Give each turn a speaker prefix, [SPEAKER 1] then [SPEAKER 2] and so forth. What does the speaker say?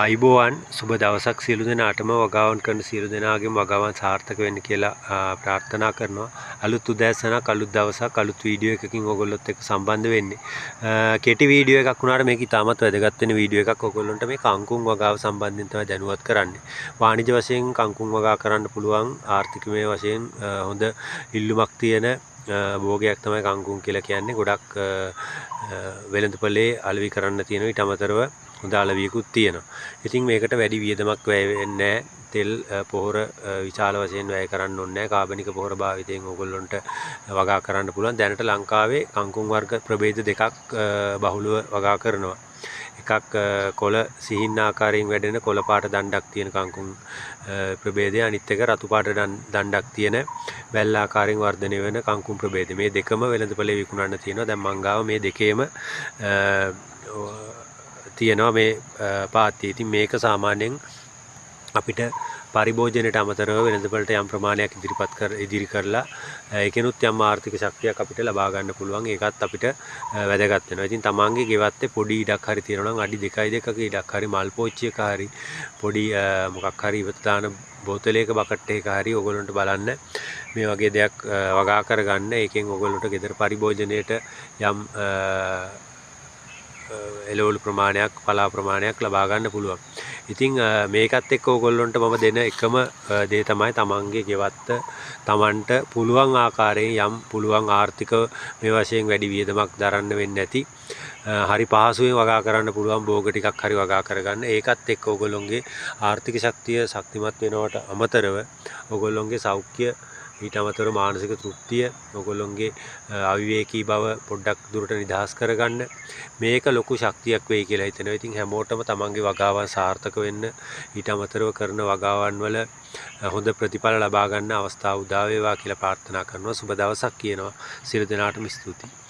[SPEAKER 1] ආයිබෝවන් සුබ දවසක් සියලු දෙනාටම වගාවන් කරන සියලු දෙනාගේම වගාවන් සාර්ථක වෙන්න කියලා ප්‍රාර්ථනා කරනවා. අලුත් උදෑසනක් අලුත් දවසක් අලුත් වීඩියෝ එකකින් ඔයගොල්ලොත් එක්ක සම්බන්ධ වෙන්නේ. කෙටි වීඩියෝ එකක් වුණාට මේක ඉතාමත් වැදගත් වෙන වීඩියෝ එකක් ඔයගොල්ලන්ට මේ කංකුම් වගාව සම්බන්ධයෙන් තමයි දැනුවත් කරන්නේ. වාණිජ වශයෙන් කංකුම් වගා කරන්න පුළුවන් ආර්ථිකමය වශයෙන් හොඳ ඉල්ලුමක් තියෙන භෝගයක් තමයි කංකුම් කියලා කියන්නේ. ගොඩක් වෙළඳපොලේ අලෙවි කරන්න තියෙනවා. ඊට අමතරව හොඳ අලවියකුත් තියෙනවා. ඉතින් මේකට වැඩි වියදමක් වැය වෙන්නේ නැහැ. තෙල් පොහොර විශාල වශයෙන් වැය කරන්න ඕනේ නැහැ. කාබනික පොහොර භාවිතයෙන් ඕගොල්ලොන්ට වගා කරන්න පුළුවන්. දැනට ලංකාවේ කංකුම් වර්ග ප්‍රභේද දෙකක් බහුලව වගා කරනවා. එකක් කොළ සිහින් ආකාරයෙන් වැඩෙන කොළ පාට දණ්ඩක් තියෙන කංකුම් ප්‍රභේදය. අනිත් එක රතු පාට දණ්ඩක් තියෙන වැල් ආකාරයෙන් වර්ධනය වෙන කංකුම් ප්‍රභේදය. මේ දෙකම වෙළඳපොලේ විකුණන්න තියෙනවා. දැන් මං ගාව මේ දෙකේම තියෙනවා මේ පාත්‍ය. ඉතින් මේක සාමාන්‍යයෙන් අපිට පරිභෝජනයට අමතරව වෙළඳපොළට යම් ප්‍රමාණයක් ඉදිරි කරලා ඒකෙනුත් යම් ආර්ථික ශක්තියක් අපිට ලබා ගන්න පුළුවන්. ඒකත් අපිට වැදගත් වෙනවා. ඉතින් තමන්ගේ ගෙවත්තේ පොඩි ඉඩක් හරි තියෙනවා නම් අඩි 2.2ක ඉඩක් හරි මල් පෝච්චියක හරි පොඩි මොකක් හරි ඉවත දාන බෝතලයක බකට් එකක හරි ඔයගොල්ලන්ට බලන්න මේ වගේ දෙයක් වගා කරගන්න. ඒකෙන් ඔයගොල්ලන්ට ගෙදර පරිභෝජනයට යම් එළවලු ප්‍රමාණයක් පලා ප්‍රමාණයක් ලබා ගන්න පුළුවන්. ඉතින් මේකත් එක්ක ඕගොල්ලොන්ට මම දෙන එකම දේ තමයි තමන්ගේ ගෙවත්ත තමන්ට පුළුවන් ආකාරයෙන් යම් පුළුවන් ආර්ථික මේ වශයෙන් වැඩි වියදමක් දරන්න වෙන්නේ නැති හරි පහසුවෙන් වගා කරන්න පුළුවන් භෝග ටිකක් හරි වගා කරගන්න. ඒකත් එක්ක ඕගොල්ලොන්ගේ ආර්ථික ශක්තිය ශක්තිමත් වෙනවට අමතරව ඕගොල්ලොන්ගේ සෞඛ්‍ය ඊට අමතරව මානසික තෘප්තිය ඔයගොල්ලොන්ගේ අවිවේකී බව පොඩ්ඩක් දුරට නිදහස් කරගන්න මේක ලොකු ශක්තියක් වෙයි කියලා හිතනවා. ඉතින් හැමෝටම තමන්ගේ වගාවන් සාර්ථක වෙන්න ඊට අමතරව කරන වගාවන් වල හොඳ ප්‍රතිඵල ලබා ගන්න අවස්ථාව උදා වේවා කියලා ප්‍රාර්ථනා කරනවා. සුබ දවසක් කියනවා. සියලු දෙනාටම ස්තුතියි.